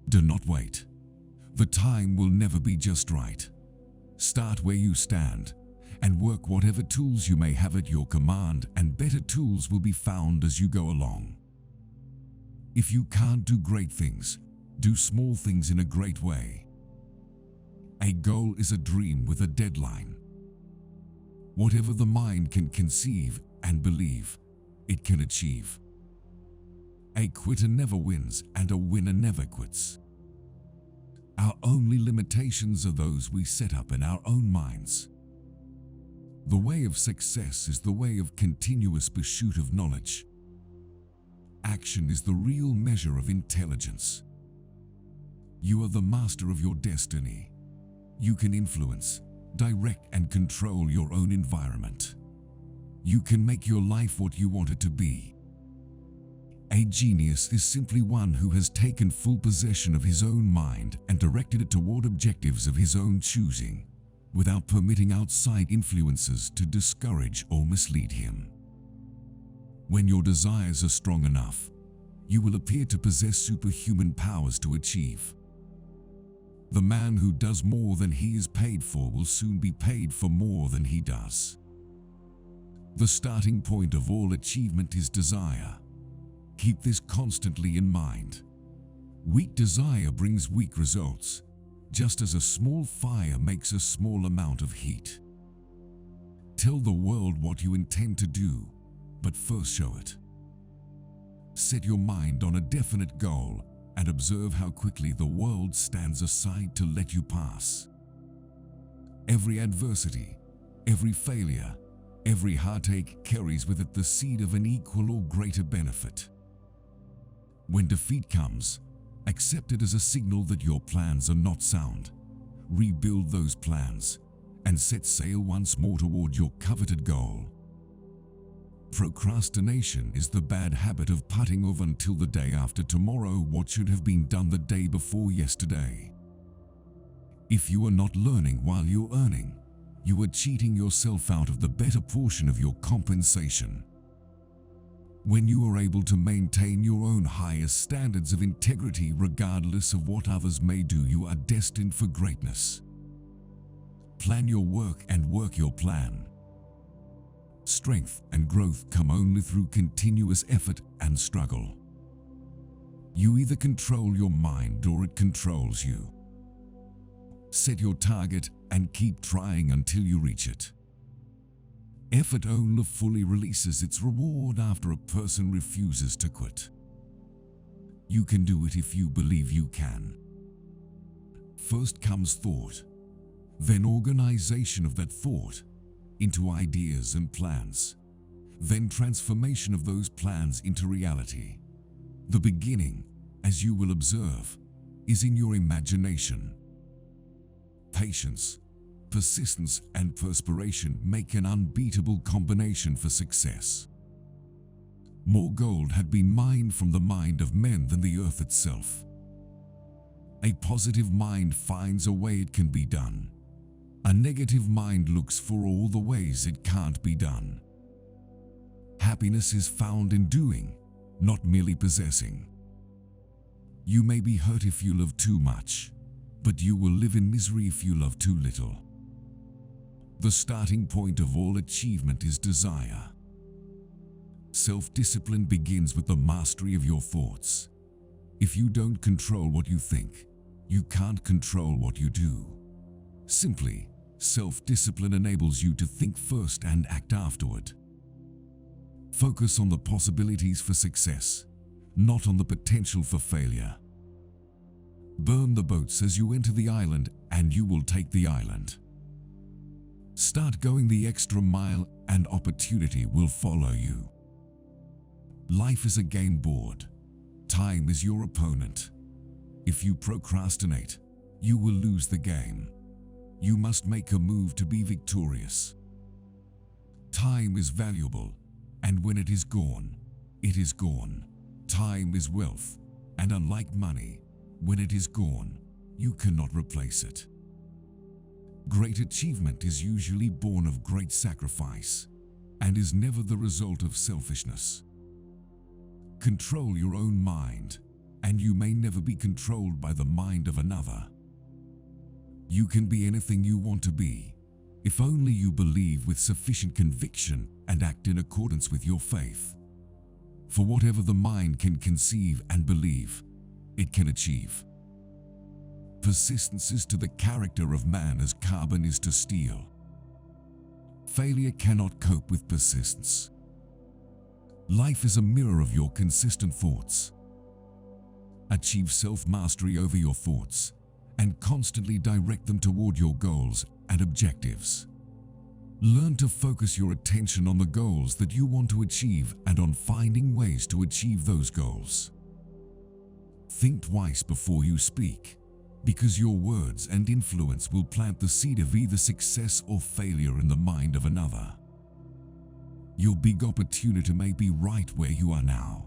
Do not wait. The time will never be just right. Start where you stand and work whatever tools you may have at your command, and better tools will be found as you go along. If you can't do great things, do small things in a great way. A goal is a dream with a deadline. Whatever the mind can conceive and believe, it can achieve. A quitter never wins, and a winner never quits. Our only limitations are those we set up in our own minds. The way of success is the way of continuous pursuit of knowledge. Action is the real measure of intelligence. You are the master of your destiny. You can influence, direct, and control your own environment. You can make your life what you want it to be. A genius is simply one who has taken full possession of his own mind and directed it toward objectives of his own choosing, without permitting outside influences to discourage or mislead him. When your desires are strong enough, you will appear to possess superhuman powers to achieve. The man who does more than he is paid for will soon be paid for more than he does. The starting point of all achievement is desire. Keep this constantly in mind. Weak desire brings weak results, just as a small fire makes a small amount of heat. Tell the world what you intend to do, but first show it. Set your mind on a definite goal and observe how quickly the world stands aside to let you pass. Every adversity, every failure, every heartache carries with it the seed of an equal or greater benefit. When defeat comes, accept it as a signal that your plans are not sound. Rebuild those plans and set sail once more toward your coveted goal. Procrastination is the bad habit of putting off until the day after tomorrow what should have been done the day before yesterday. If you are not learning while you're earning, you are cheating yourself out of the better portion of your compensation. When you are able to maintain your own highest standards of integrity regardless of what others may do, you are destined for greatness. Plan your work and work your plan. Strength and growth come only through continuous effort and struggle. You either control your mind or it controls you. Set your target and keep trying until you reach it. Effort only fully releases its reward after a person refuses to quit. You can do it if you believe you can. First comes thought, then organization of that thought into ideas and plans, then transformation of those plans into reality. The beginning, as you will observe, is in your imagination. Patience, persistence, and perspiration make an unbeatable combination for success. More gold had been mined from the mind of men than the earth itself. A positive mind finds a way it can be done. A negative mind looks for all the ways it can't be done. Happiness is found in doing, not merely possessing. You may be hurt if you love too much, but you will live in misery if you love too little. The starting point of all achievement is desire. Self-discipline begins with the mastery of your thoughts. If you don't control what you think, you can't control what you do. Simply, self-discipline enables you to think first and act afterward. Focus on the possibilities for success, not on the potential for failure. Burn the boats as you enter the island, and you will take the island. Start going the extra mile, and opportunity will follow you. Life is a game board. Time is your opponent. If you procrastinate, you will lose the game. You must make a move to be victorious. Time is valuable, and when it is gone, it is gone. Time is wealth, and unlike money, when it is gone, you cannot replace it. Great achievement is usually born of great sacrifice, and is never the result of selfishness. Control your own mind, and you may never be controlled by the mind of another. You can be anything you want to be, if only you believe with sufficient conviction and act in accordance with your faith. For whatever the mind can conceive and believe, it can achieve. Persistence is to the character of man as carbon is to steel. Failure cannot cope with persistence. Life is a mirror of your consistent thoughts. Achieve self-mastery over your thoughts and constantly direct them toward your goals and objectives. Learn to focus your attention on the goals that you want to achieve and on finding ways to achieve those goals. Think twice before you speak, because your words and influence will plant the seed of either success or failure in the mind of another. Your big opportunity may be right where you are now.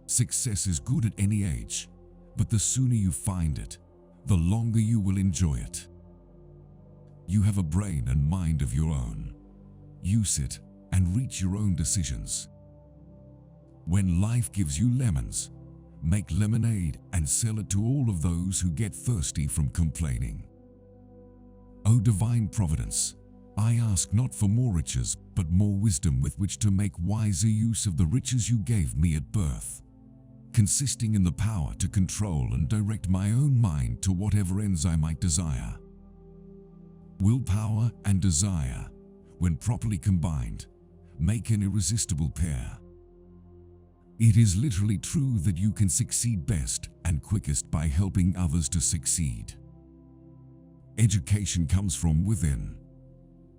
Success is good at any age, but the sooner you find it, the longer you will enjoy it. You have a brain and mind of your own. Use it and reach your own decisions. When life gives you lemons, make lemonade and sell it to all of those who get thirsty from complaining. O divine providence, I ask not for more riches, but more wisdom with which to make wiser use of the riches you gave me at birth, consisting in the power to control and direct my own mind to whatever ends I might desire. Willpower and desire, when properly combined, make an irresistible pair. It is literally true that you can succeed best and quickest by helping others to succeed. Education comes from within.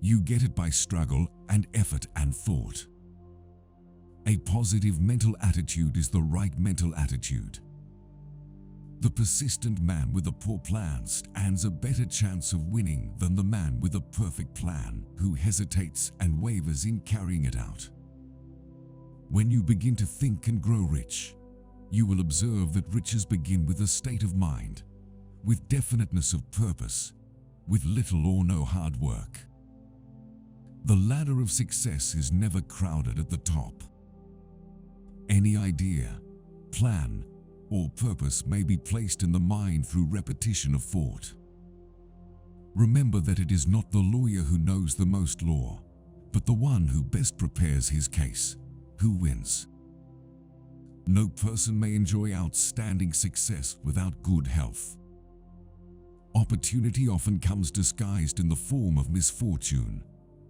You get it by struggle and effort and thought. A positive mental attitude is the right mental attitude. The persistent man with a poor plan stands a better chance of winning than the man with a perfect plan who hesitates and wavers in carrying it out. When you begin to think and grow rich, you will observe that riches begin with a state of mind, with definiteness of purpose, with little or no hard work. The ladder of success is never crowded at the top. Any idea, plan, or purpose may be placed in the mind through repetition of thought. Remember that it is not the lawyer who knows the most law, but the one who best prepares his case, who wins. No person may enjoy outstanding success without good health. Opportunity often comes disguised in the form of misfortune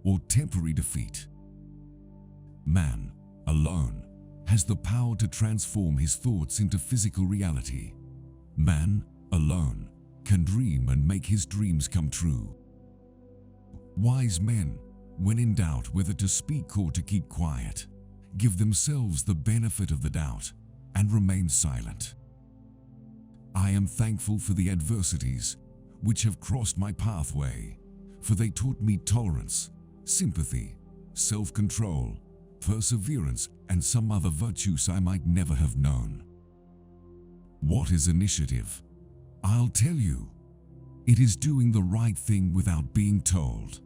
or temporary defeat. Man, alone, has the power to transform his thoughts into physical reality. Man, alone, can dream and make his dreams come true. Wise men, when in doubt whether to speak or to keep quiet, give themselves the benefit of the doubt and remain silent. I am thankful for the adversities which have crossed my pathway, for they taught me tolerance, sympathy, self-control, perseverance, and some other virtues I might never have known. What is initiative? I'll tell you. It is doing the right thing without being told.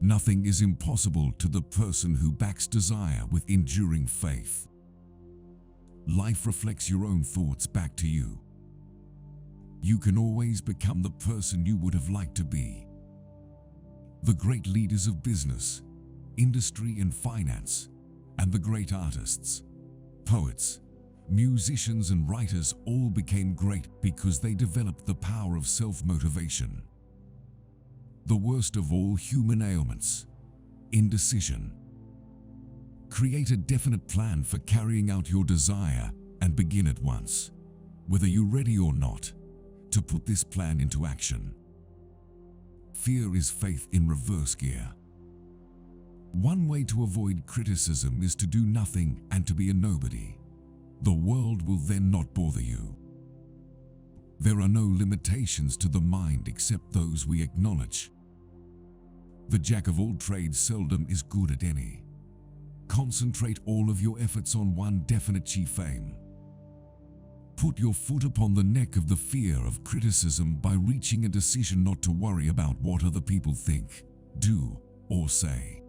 Nothing is impossible to the person who backs desire with enduring faith. Life reflects your own thoughts back to you. You can always become the person you would have liked to be. The great leaders of business, industry and finance, and the great artists, poets, musicians and writers all became great because they developed the power of self-motivation. The worst of all human ailments, indecision. Create a definite plan for carrying out your desire and begin at once, whether you're ready or not, to put this plan into action. Fear is faith in reverse gear. One way to avoid criticism is to do nothing and to be a nobody. The world will then not bother you. There are no limitations to the mind except those we acknowledge. The jack of all trades seldom is good at any. Concentrate all of your efforts on one definite chief aim. Put your foot upon the neck of the fear of criticism by reaching a decision not to worry about what other people think, do, or say.